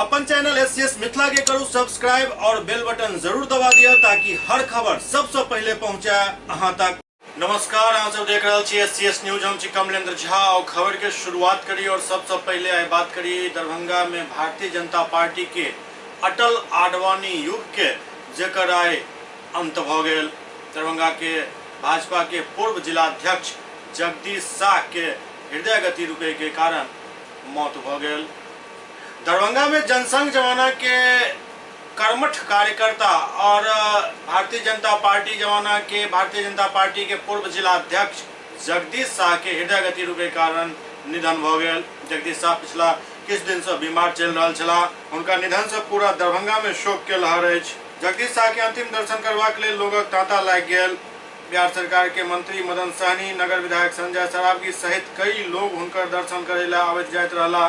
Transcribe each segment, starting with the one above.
अपन channel SCS Mithila के करू subscribe और बेल बटन जरूर दबा दिया ताकि हर खबर सबसे पहले पहुंचे अहां तक। नमस्कार, आप सब देख रहे हैं एससीएस न्यूज। हम कमलेंद्र झा और खबर के शुरुआत करी और सबसे पहले आए बात करी दरभंगा में भारतीय जनता पार्टी के अटल आडवाणी युग के जेकर आए अंत भ गेल। दरभंगा के भाजपा के पूर्व जिलाध्यक्ष जगदीश शाह के हृदय गति रुके के कारण मौत भ गेल। दरभंगा में जनसंघ जमाना के कर्मठ कार्यकर्ता और भारतीय जनता पार्टी के पूर्व जिलाध्यक्ष जगदीश शाह के हृदय गति रुके कारण निधन भ गेल। जगदीश शाह पिछला किछ दिन से बीमार चल रहा छला। उनका निधन से पूरा दरभंगा में शोक के लहर अछि। जगदीश शाह के अंतिम दर्शन करबाक लेल लोगक तांता लागि गेल। बिहार सरकार के मंत्री मदन सहनी, नगर विधायक संजय सरावगी सहित कई लोग हुनकर दर्शन करे ला आवत जाइत रहला।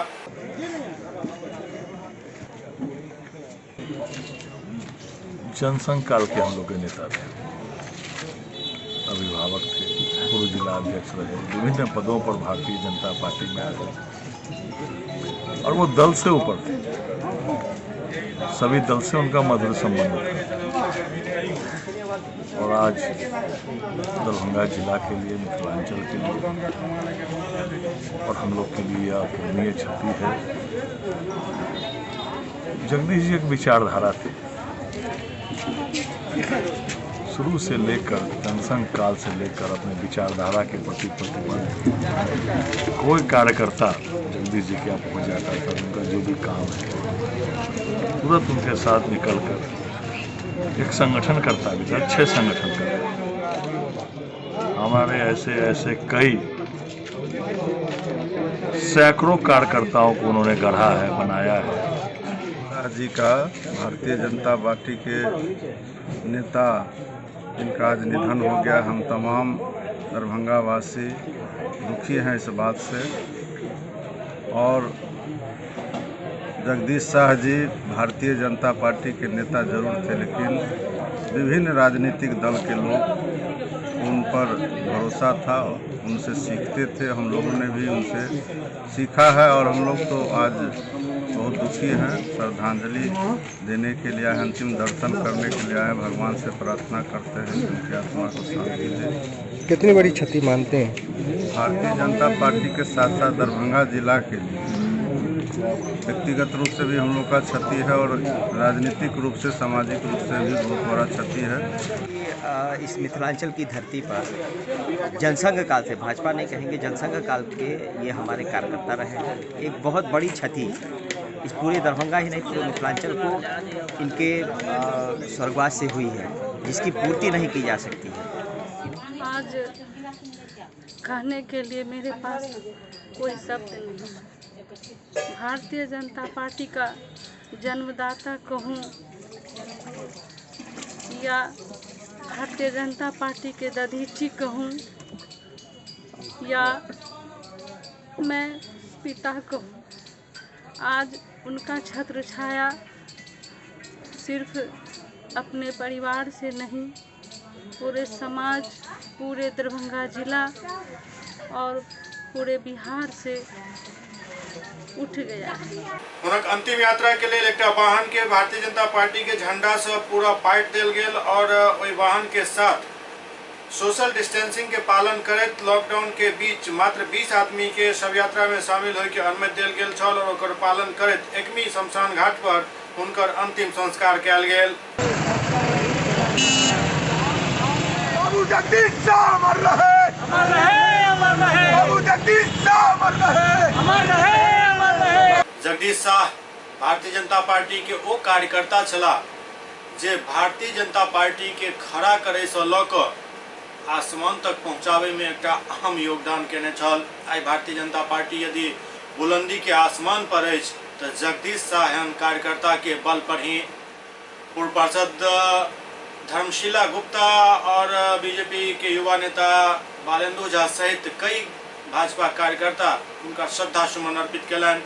जनसंघ काल के हम लोग के नेता थे, अभिभावक थे, पूर्व जिला अध्यक्ष रहे, विभिन्न पदों पर भारतीय जनता पार्टी में आए और वो दल से ऊपर थे। सभी दल से उनका मधुर संबंध था और आज दरभंगा जिला के लिए, मिथिलांचल के लिए और हम लोग के लिए अपूरणीय क्षति है। जगदीश जी एक विचारधारा थे। शुरू से लेकर जनसंघ काल से लेकर अपने विचारधारा के प्रति प्रतिबद्ध। कोई कार्यकर्ता जगदीश जी के यहाँ पहुँच जाता था, उनका जो भी काम है तुरंत उनके साथ निकलकर एक संगठन करता भी था, अच्छे संगठन करता। हमारे ऐसे कई सैकड़ों कार्यकर्ताओं को उन्होंने गढ़ा है, बनाया है। जी का भारतीय जनता पार्टी के नेता इनका आज निधन हो गया। हम तमाम दरभंगा वासी दुखी हैं इस बात से। और जगदीश शाह जी भारतीय जनता पार्टी के नेता जरूर थे, लेकिन विभिन्न राजनीतिक दल के लोग उन पर भरोसा था, उनसे सीखते थे। हम लोगों ने भी उनसे सीखा है और हम लोग तो आज बहुत दुखी हैं। श्रद्धांजलि देने के लिए आए, अंतिम दर्शन करने के लिए आए। भगवान से प्रार्थना करते हैं कि उनकी आत्मा को शांति दे। कितनी बड़ी क्षति मानते हैं? भारतीय जनता पार्टी के साथ साथ दरभंगा जिला के लिए व्यक्तिगत रूप से भी हम लोग का क्षति है और राजनीतिक रूप से, सामाजिक रूप से भी बहुत बड़ा क्षति है। इस मिथिलांचल की धरती पर जनसंघ काल से, भाजपा नहीं कहेंगे, जनसंघ काल के ये हमारे कार्यकर्ता रहे हैं। एक बहुत बड़ी क्षति इस पूरे दरभंगा ही नहीं, पूरे मिथिलांचल को इनके स्वर्गवास से हुई है, जिसकी पूर्ति नहीं की जा सकती है। आज कहने के लिए मेरे पास कोई शब्द नहीं है। भारतीय जनता पार्टी का जन्मदाता कहूँ या भारतीय जनता पार्टी के दधीची कहूँ या मैं पिता कहूँ, आज उनका छत्र छाया सिर्फ अपने परिवार से नहीं, पूरे समाज, पूरे दरभंगा जिला और पूरे बिहार से उठ गया है। उनक अंतिम यात्रा के लिए एक वाहन के भारतीय जनता पार्टी के झंडा से पूरा पाइट देल गेल और ओई वाहन के साथ सोशल डिस्टेंसिंग के पालन करत लॉकडाउन के बीच मात्र 20 आदमी के शव यात्रा में शामिल होय के अनुमति देल गेल छल और ओकर पालन करत एकमी शमशान घाट पर उनकर अंतिम संस्कार कयल गेल। बाबू जगदीश शाह अमर रहे, अमर रहे, अमर रहे। बाबू जगदीश शाह अमर रहे, अमर रहे, अमर रहे। जगदीश शाह भारतीय जनता पार्टी के ओ कार्यकर्ता छला जे भारतीय जनता पार्टी के खड़ा करे से ल क आसमान तक पहुंचावे में एक अहम योगदान केने छल। आई भारतीय जनता पार्टी यदि बुलंदी के आसमान पर अछि तो जगदीश शाह एहन कार्यकर्ता के बल पर ही। पूर्व पार्षद धर्मशिला गुप्ता और बीजेपी के युवा नेता बालेंदु झा सहित कई भाजपा कार्यकर्ता उनका श्रद्धा सुमन अर्पित कयलनि।